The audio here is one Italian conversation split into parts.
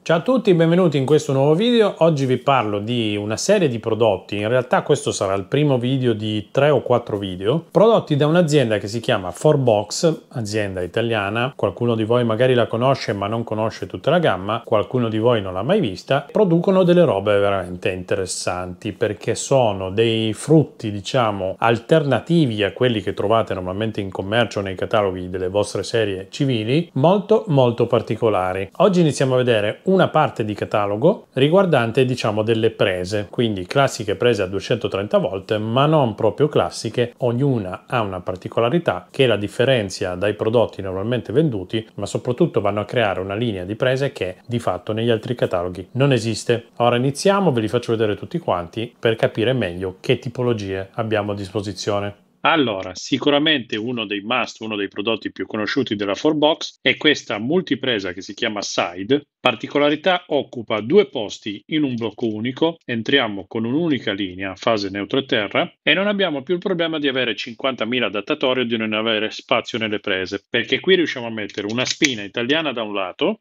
Ciao a tutti, benvenuti in questo nuovo video. Oggi vi parlo di una serie di prodotti, in realtà questo sarà il primo video di 3 o 4 video, prodotti da un'azienda che si chiama 4Box, azienda italiana. Qualcuno di voi magari la conosce ma non conosce tutta la gamma, qualcuno di voi non l'ha mai vista. Producono delle robe veramente interessanti perché sono dei frutti, diciamo, alternativi a quelli che trovate normalmente in commercio nei cataloghi delle vostre serie civili, molto particolari. Oggi iniziamo a vedere una parte di catalogo riguardante, diciamo, delle prese, quindi classiche prese a 230 volt, ma non proprio classiche. Ognuna ha una particolarità che la differenzia dai prodotti normalmente venduti, ma soprattutto vanno a creare una linea di prese che di fatto negli altri cataloghi non esiste. Ora iniziamo, ve li faccio vedere tutti quanti per capire meglio che tipologie abbiamo a disposizione. Allora, sicuramente uno dei must, uno dei prodotti più conosciuti della 4Box è questa multipresa che si chiama Side. Particolarità: occupa due posti in un blocco unico, entriamo con un'unica linea, fase neutro e terra, e non abbiamo più il problema di avere 50.000 adattatori o di non avere spazio nelle prese, perché qui riusciamo a mettere una spina italiana da un lato,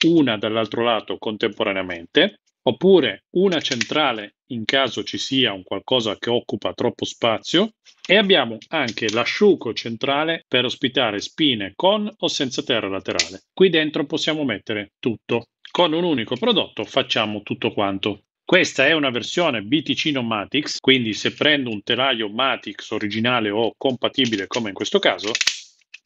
una dall'altro lato contemporaneamente, oppure una centrale in caso ci sia un qualcosa che occupa troppo spazio, e abbiamo anche l'asciugo centrale per ospitare spine con o senza terra laterale. Qui dentro possiamo mettere tutto. Con un unico prodotto facciamo tutto quanto. Questa è una versione Biticino Matix, quindi se prendo un telaio Matix originale o compatibile come in questo caso,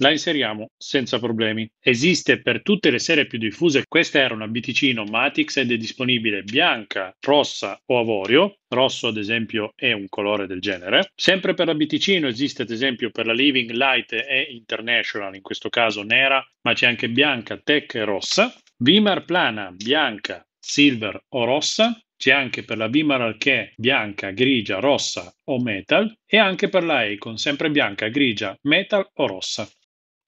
la inseriamo senza problemi. Esiste per tutte le serie più diffuse. Questa era una Biticino Matix ed è disponibile bianca, rossa o avorio. Rosso ad esempio è un colore del genere. Sempre per la Biticino esiste ad esempio per la Living Light e International, in questo caso nera, ma c'è anche bianca, tech e rossa. Vimar Plana bianca, silver o rossa. C'è anche per la Vimar Arché bianca, grigia, rossa o metal, e anche per la Icon sempre bianca, grigia, metal o rossa.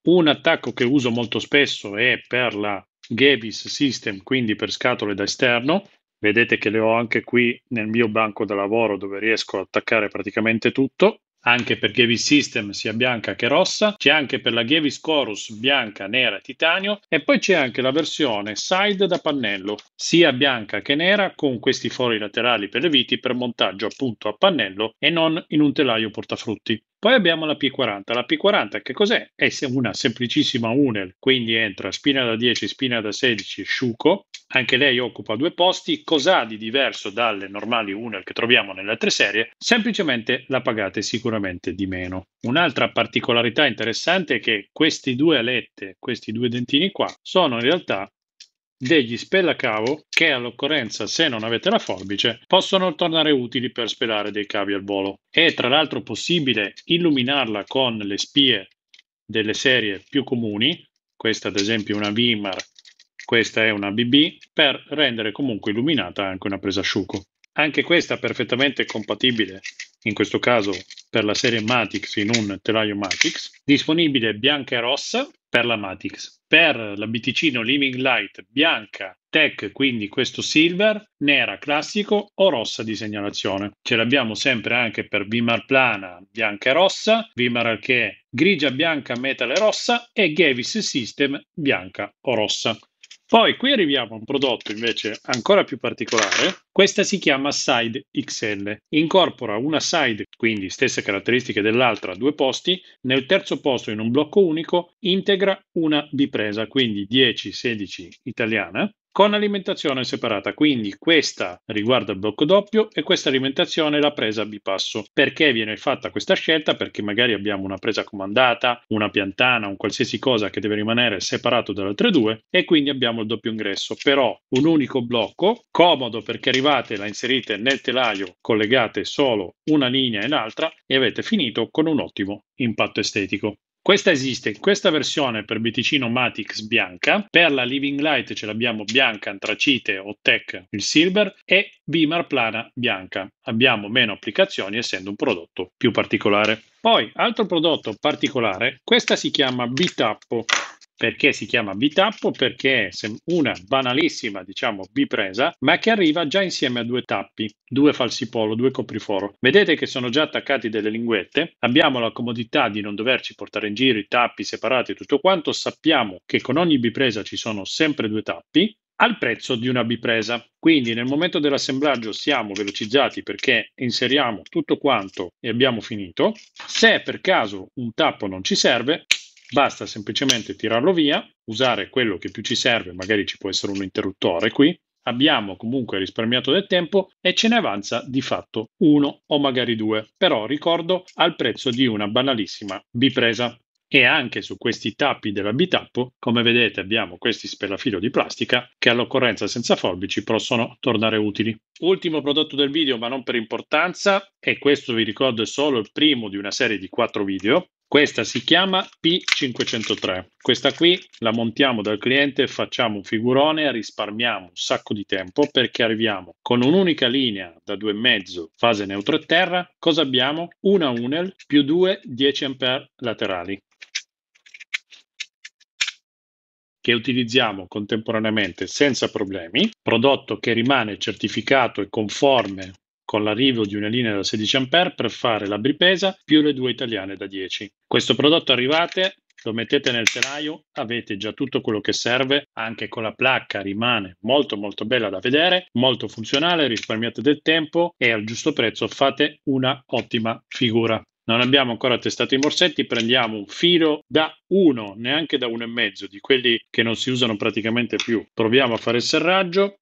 Un attacco che uso molto spesso è per la Gavis System, quindi per scatole da esterno. Vedete che le ho anche qui nel mio banco da lavoro dove riesco ad attaccare praticamente tutto. Anche per Gavis System sia bianca che rossa. C'è anche per la Gavis Chorus bianca, nera e titanio, e poi c'è anche la versione Side da pannello, sia bianca che nera, con questi fori laterali per le viti per montaggio appunto a pannello e non in un telaio portafrutti. Poi abbiamo la P40. La P40 che cos'è? È una semplicissima Unel, quindi entra spina da 10, spina da 16, sciuco. Anche lei occupa due posti. Cos'ha di diverso dalle normali Unel che troviamo nelle altre serie? Semplicemente la pagate sicuramente di meno. Un'altra particolarità interessante è che questi due alette, questi due dentini qua, sono in realtà degli spellacavo che all'occorrenza, se non avete la forbice, possono tornare utili per spelare dei cavi al volo. È tra l'altro possibile illuminarla con le spie delle serie più comuni. Questa ad esempio è una Vimar, questa è una BB, per rendere comunque illuminata anche una presa asciugo. Anche questa perfettamente compatibile, in questo caso per la serie Matix in un telaio Matix, disponibile bianca e rossa per la Matix. Per la Biticino Living Light bianca tech, quindi questo silver, nera classico o rossa di segnalazione. Ce l'abbiamo sempre anche per Vimar Plana bianca e rossa, Vimar Arché grigia, bianca, metal e rossa, e Gavis System bianca o rossa. Poi qui arriviamo a un prodotto invece ancora più particolare. Questa si chiama Side XL. Incorpora una side, quindi stesse caratteristiche dell'altra, a due posti. Nel terzo posto, in un blocco unico, integra una bipresa, quindi 10-16 italiana, con alimentazione separata. Quindi questa riguarda il blocco doppio e questa alimentazione è la presa bipasso. Perché viene fatta questa scelta? Perché magari abbiamo una presa comandata, una piantana, un qualsiasi cosa che deve rimanere separato dalle altre due, e quindi abbiamo il doppio ingresso. Però un unico blocco, comodo perché arrivate, la inserite nel telaio, collegate solo una linea e l'altra e avete finito con un ottimo impatto estetico. Questa esiste in questa versione per Biticino Matix bianca, per la Living Light ce l'abbiamo bianca, antracite o tech il silver, e Vimar Plana bianca. Abbiamo meno applicazioni essendo un prodotto più particolare. Poi, altro prodotto particolare, questa si chiama Bitappo. Perché si chiama bitappo? Perché è una banalissima, diciamo, bipresa, ma che arriva già insieme a due tappi, due falsipolo, due copriforo. Vedete che sono già attaccati delle linguette. Abbiamo la comodità di non doverci portare in giro i tappi separati e tutto quanto. Sappiamo che con ogni bipresa ci sono sempre due tappi. al prezzo di una bipresa. Quindi nel momento dell'assemblaggio siamo velocizzati perché inseriamo tutto quanto e abbiamo finito. Se per caso un tappo non ci serve, basta semplicemente tirarlo via, usare quello che più ci serve, magari ci può essere un interruttore qui. Abbiamo comunque risparmiato del tempo e ce ne avanza di fatto uno o magari due, però ricordo al prezzo di una banalissima bipresa. E anche su questi tappi della bitappo, come vedete, abbiamo questi spellafilo di plastica che all'occorrenza senza forbici possono tornare utili. Ultimo prodotto del video, ma non per importanza, e questo vi ricordo è solo il primo di una serie di 4 video. Questa si chiama P503. Questa qui la montiamo dal cliente, facciamo un figurone, risparmiamo un sacco di tempo perché arriviamo con un'unica linea da 2,5 fase neutro e terra. Cosa abbiamo? Una Unel più 2 10A laterali, che utilizziamo contemporaneamente senza problemi, prodotto che rimane certificato e conforme con l'arrivo di una linea da 16A per fare la bipesa più le 2 italiane da 10. Questo prodotto arrivate, lo mettete nel telaio, avete già tutto quello che serve, anche con la placca rimane molto bella da vedere, molto funzionale, risparmiate del tempo e al giusto prezzo fate una ottima figura. Non abbiamo ancora testato i morsetti, prendiamo un filo da 1, neanche da 1,5, di quelli che non si usano praticamente più. Proviamo a fare il serraggio,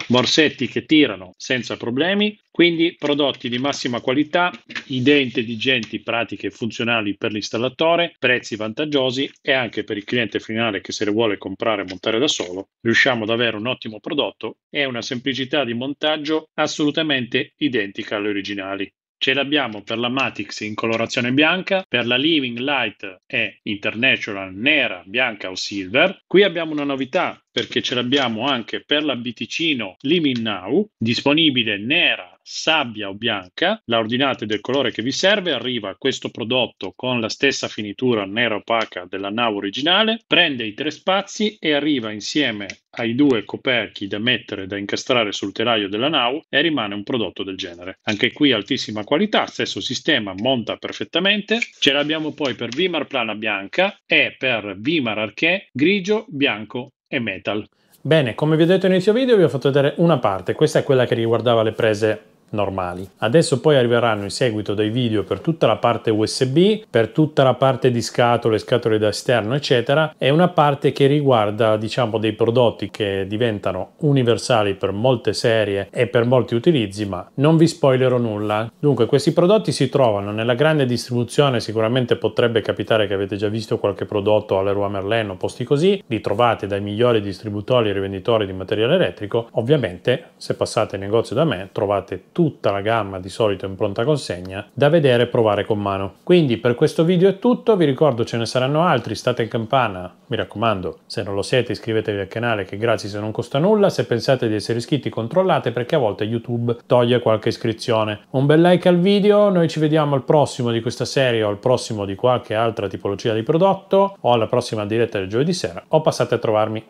morsetti che tirano senza problemi, quindi prodotti di massima qualità, idee intelligenti, pratiche e funzionali per l'installatore, prezzi vantaggiosi e anche per il cliente finale che se le vuole comprare e montare da solo, riusciamo ad avere un ottimo prodotto e una semplicità di montaggio assolutamente identica alle originali. Ce l'abbiamo per la Matix in colorazione bianca, per la Living Light e International nera, bianca o silver. Qui abbiamo una novità perché ce l'abbiamo anche per la Biticino Living Now, disponibile nera, sabbia o bianca. La ordinate del colore che vi serve, arriva questo prodotto con la stessa finitura nera opaca della Now originale, prende i 3 spazi e arriva insieme ai 2 coperchi da mettere, da incastrare sul telaio della Now e rimane un prodotto del genere. Anche qui altissima qualità, stesso sistema, monta perfettamente. Ce l'abbiamo poi per Vimar plana bianca e per Vimar Arché grigio, bianco e metal. Bene, come vi ho detto inizio video vi ho fatto vedere una parte, questa è quella che riguardava le prese normali. Adesso poi arriveranno in seguito dei video per tutta la parte USB, per tutta la parte di scatole da esterno eccetera, e una parte che riguarda diciamo dei prodotti che diventano universali per molte serie e per molti utilizzi, ma non vi spoilerò nulla. Dunque questi prodotti si trovano nella grande distribuzione, sicuramente potrebbe capitare che avete già visto qualche prodotto alla Leroy Merlin o posti così, li trovate dai migliori distributori e rivenditori di materiale elettrico. Ovviamente se passate in negozio da me trovate tutta la gamma di solito in pronta consegna da vedere e provare con mano. Quindi per questo video è tutto, vi ricordo ce ne saranno altri, state in campana, mi raccomando, se non lo siete iscrivetevi al canale che gratis e non costa nulla, se pensate di essere iscritti controllate perché a volte YouTube toglie qualche iscrizione. Un bel like al video, noi ci vediamo al prossimo di questa serie o al prossimo di qualche altra tipologia di prodotto o alla prossima diretta del giovedì sera o passate a trovarmi.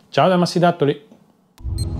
Ciao da Massidattoli!